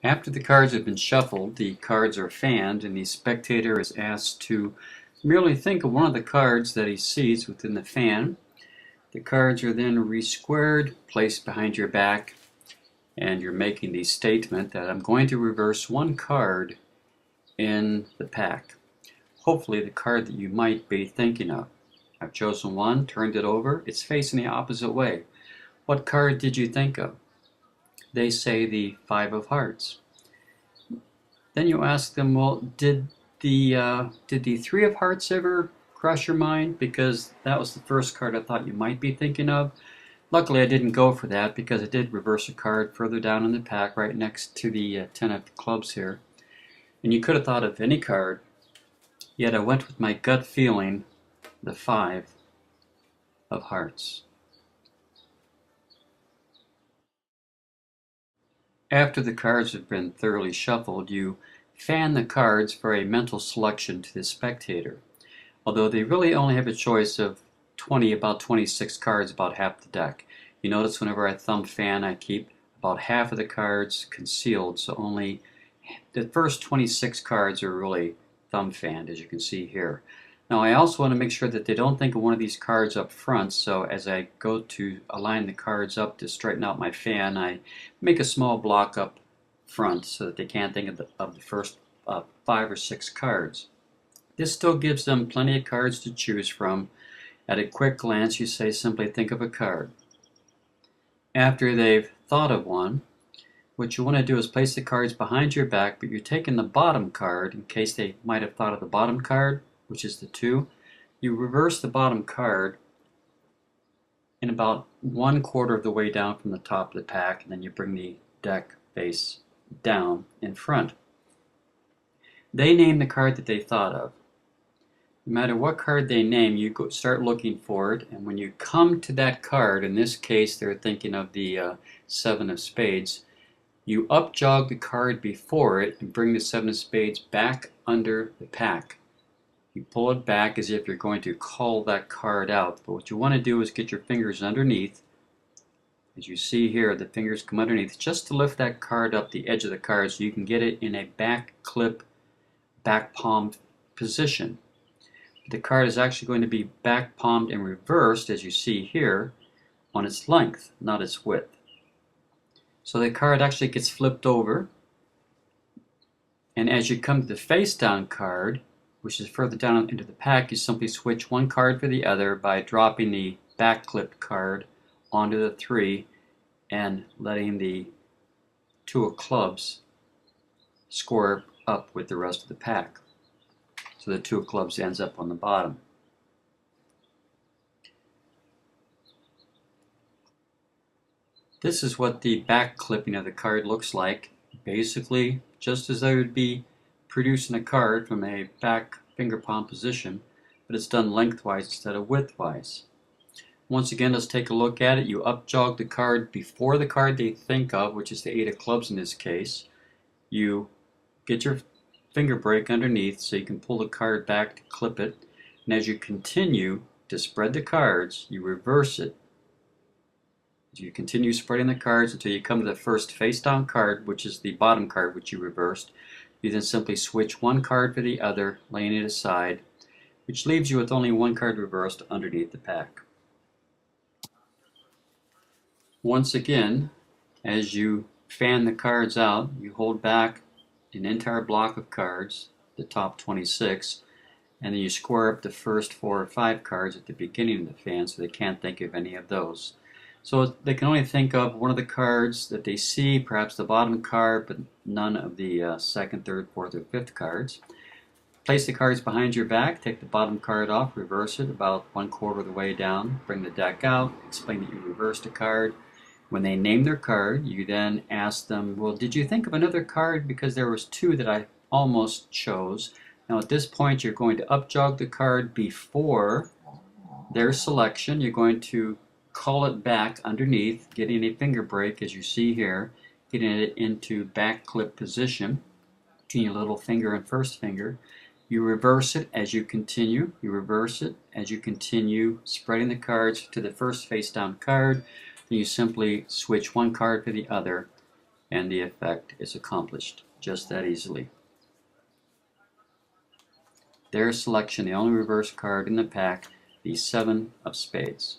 After the cards have been shuffled, the cards are fanned and the spectator is asked to merely think of one of the cards that he sees within the fan. The cards are then re-squared, placed behind your back, and you're making the statement that I'm going to reverse one card in the pack. Hopefully the card that you might be thinking of. I've chosen one, turned it over, it's facing the opposite way. What card did you think of? They say the Five of Hearts. Then you ask them, well, did the Three of Hearts ever cross your mind? Because that was the first card I thought you might be thinking of. Luckily, I didn't go for that because I did reverse a card further down in the pack right next to the Ten of Clubs here. And you could have thought of any card, yet I went with my gut feeling, the Five of Hearts. After the cards have been thoroughly shuffled, you fan the cards for a mental selection to the spectator. Although they really only have a choice of about 26 cards, about half the deck. You notice whenever I thumb fan, I keep about half of the cards concealed, so only the first 26 cards are really thumb fanned, as you can see here. Now I also want to make sure that they don't think of one of these cards up front, so as I go to align the cards up to straighten out my fan, I make a small block up front so that they can't think of the first 5 or 6 cards. This still gives them plenty of cards to choose from. At a quick glance, you say simply think of a card. After they've thought of one, what you want to do is place the cards behind your back, but you're taking the bottom card in case they might have thought of the bottom card, which is the 2. You reverse the bottom card in about 1/4 of the way down from the top of the pack, and then you bring the deck face down in front. They name the card that they thought of. No matter what card they name, you start looking for it, and when you come to that card, in this case they're thinking of the 7 of Spades, you up jog the card before it and bring the 7 of Spades back under the pack. You pull it back as if you're going to call that card out, but what you want to do is get your fingers underneath. As you see here, the fingers come underneath just to lift that card up the edge of the card so you can get it in a back clip, back palm position. The card is actually going to be back palmed and reversed, as you see here, on its length, not its width. So the card actually gets flipped over, and as you come to the face down card, which is further down into the pack, you simply switch one card for the other by dropping the back clipped card onto the 3 and letting the 2 of Clubs square up with the rest of the pack. So the 2 of Clubs ends up on the bottom. This is what the back clipping of the card looks like. Basically, just as I would be producing a card from a back finger palm position, but it's done lengthwise instead of widthwise. Once again, let's take a look at it. You up jog the card before the card they think of, which is the 8 of Clubs in this case. You get your finger break underneath so you can pull the card back to clip it, and as you continue to spread the cards, you reverse it. You continue spreading the cards until you come to the first face down card, which is the bottom card which you reversed. You then simply switch one card for the other, laying it aside, which leaves you with only one card reversed underneath the pack. Once again, as you fan the cards out, you hold back an entire block of cards, the top 26, and then you square up the first 4 or 5 cards at the beginning of the fan so they can't think of any of those. So they can only think of one of the cards that they see, perhaps the bottom card, but none of the second, third, fourth, or fifth cards. Place the cards behind your back, take the bottom card off, reverse it about 1/4 of the way down, bring the deck out, explain that you reversed a card. When they name their card, you then ask them, well, did you think of another card? Because there was 2 that I almost chose. Now at this point, you're going to up jog the card before their selection. You're going to call it back underneath, getting a finger break as you see here, getting it into back clip position between your little finger and first finger. You reverse it as you continue. You reverse it as you continue spreading the cards to the first face down card. Then you simply switch one card for the other, and the effect is accomplished just that easily. Their selection, the only reverse card in the pack, the 7 of spades.